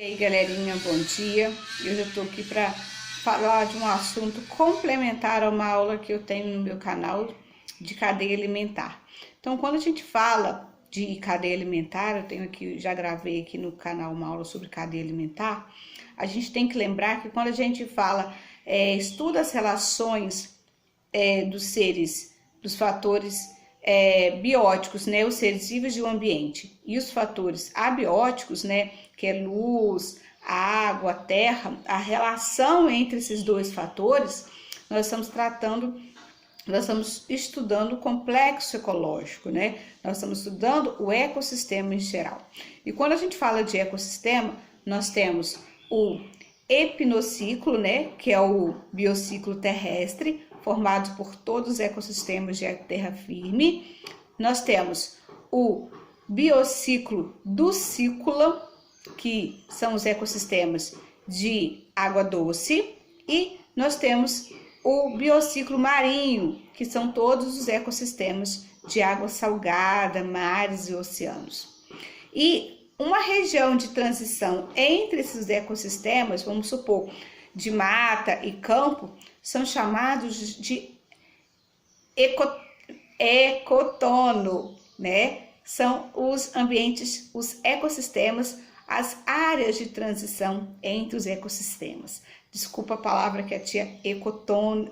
E aí, galerinha, bom dia. Eu já tô aqui para falar de um assunto complementar a uma aula que eu tenho no meu canal de cadeia alimentar. Então, quando a gente fala de cadeia alimentar, eu tenho aqui, já gravei aqui no canal uma aula sobre cadeia alimentar. A gente tem que lembrar que quando a gente fala, estuda as relações dos seres, dos fatores bióticos, né, os seres vivos do ambiente, e os fatores abióticos, né, que é luz, água, terra, a relação entre esses dois fatores, nós estamos estudando o complexo ecológico, né? Nós estamos estudando o ecossistema em geral. E quando a gente fala de ecossistema, nós temos o epinociclo, né, que é o biociclo terrestre, formado por todos os ecossistemas de terra firme. Nós temos o biociclo duscícola, que são os ecossistemas de água doce, e nós temos o biociclo marinho, que são todos os ecossistemas de água salgada, mares e oceanos. E uma região de transição entre esses ecossistemas, vamos supor, de mata e campo, são chamados de ecotono, né? São os ambientes, os ecossistemas, as áreas de transição entre os ecossistemas. Desculpa a palavra que a tia ecotono.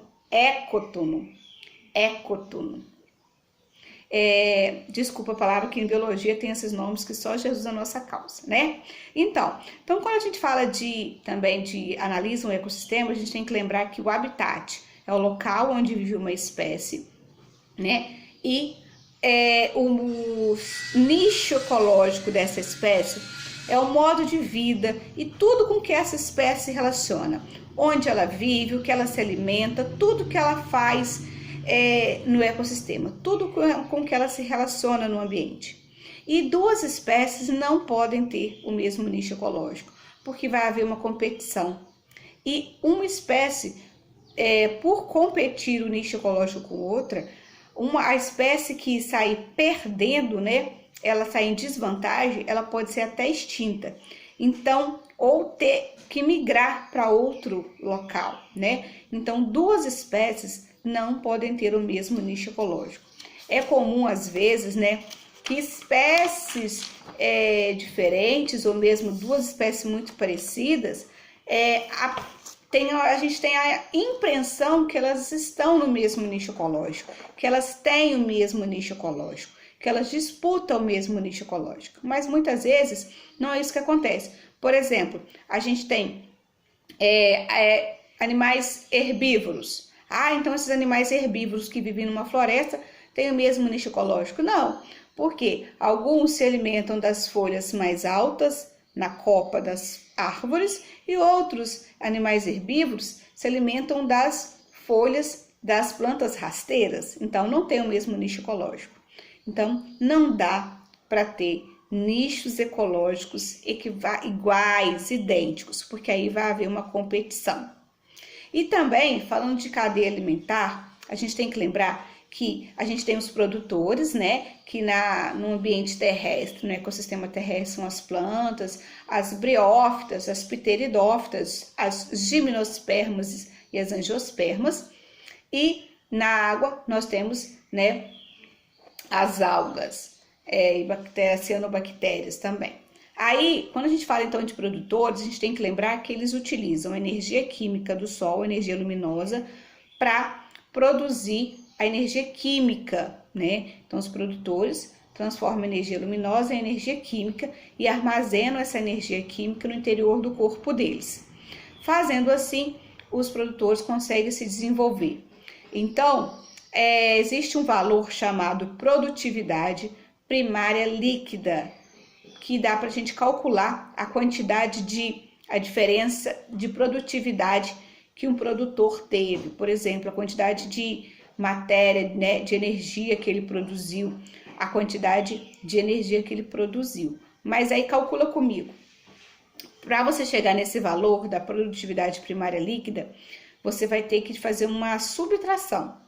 Desculpa a palavra que em biologia tem esses nomes que só Jesus é a nossa causa, né? Então quando a gente fala também de analisa um ecossistema, a gente tem que lembrar que o habitat é o local onde vive uma espécie, né? E o nicho ecológico dessa espécie é o modo de vida e tudo com que essa espécie se relaciona, onde ela vive, o que ela se alimenta, tudo que ela faz no ecossistema, tudo com que ela se relaciona no ambiente. E duas espécies não podem ter o mesmo nicho ecológico, porque vai haver uma competição. E uma espécie, por competir o nicho ecológico com outra, a espécie que sair perdendo, né, ela sair em desvantagem, ela pode ser até extinta. Então, ou ter que migrar para outro local, né? Então, duas espécies não podem ter o mesmo nicho ecológico. É comum, às vezes, né, que espécies diferentes, ou mesmo duas espécies muito parecidas, a gente tem a impressão que elas estão no mesmo nicho ecológico, que elas têm o mesmo nicho ecológico, que elas disputam o mesmo nicho ecológico. Mas muitas vezes não é isso que acontece. Por exemplo, a gente tem animais herbívoros. Então esses animais herbívoros que vivem numa floresta têm o mesmo nicho ecológico? Não, porque alguns se alimentam das folhas mais altas, na copa das árvores, e outros animais herbívoros se alimentam das folhas das plantas rasteiras. Então não tem o mesmo nicho ecológico. Então não dá para ter nichos ecológicos iguais, idênticos, porque aí vai haver uma competição. E também, falando de cadeia alimentar, a gente tem que lembrar que a gente tem os produtores, né, que no ambiente terrestre, no ecossistema terrestre, são as plantas, as briófitas, as pteridófitas, as gimnospermas e as angiospermas, e na água nós temos, né, as algas e cianobactérias também. Aí, quando a gente fala então de produtores, a gente tem que lembrar que eles utilizam a energia química do sol, energia luminosa, para produzir a energia química, né? Então, os produtores transformam a energia luminosa em energia química e armazenam essa energia química no interior do corpo deles. Fazendo assim, os produtores conseguem se desenvolver. Então, existe um valor chamado produtividade primária líquida, que dá para a gente calcular a diferença de produtividade que um produtor teve. Por exemplo, a quantidade de matéria, né, de energia que ele produziu, a quantidade de energia que ele produziu. Mas aí calcula comigo. Para você chegar nesse valor da produtividade primária líquida, você vai ter que fazer uma subtração.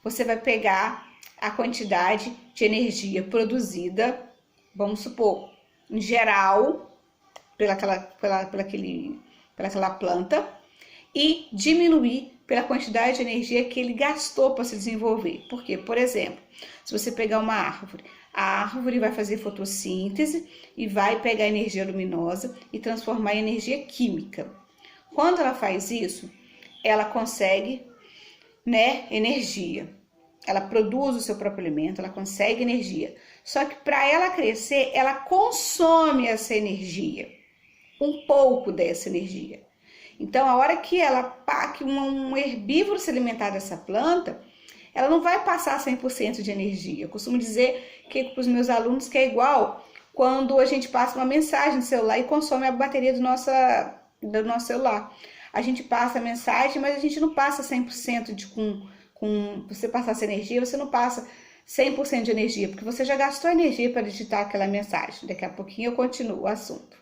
Você vai pegar a quantidade de energia produzida, vamos supor, em geral, pelaquela planta e diminuir pela quantidade de energia que ele gastou para se desenvolver. Porque, por exemplo, se você pegar uma árvore, a árvore vai fazer fotossíntese e vai pegar energia luminosa e transformar em energia química. Quando ela faz isso, ela consegue, energia. Ela produz o seu próprio alimento, ela consegue energia. Só que para ela crescer, ela consome essa energia, um pouco dessa energia. Então, a hora que um herbívoro se alimentar dessa planta, ela não vai passar 100% de energia. Eu costumo dizer para os meus alunos que é igual quando a gente passa uma mensagem no celular e consome a bateria do nosso celular. A gente passa a mensagem, mas a gente não passa 100% com você passar essa energia, você não passa 100% de energia, porque você já gastou energia para digitar aquela mensagem. Daqui a pouquinho eu continuo o assunto.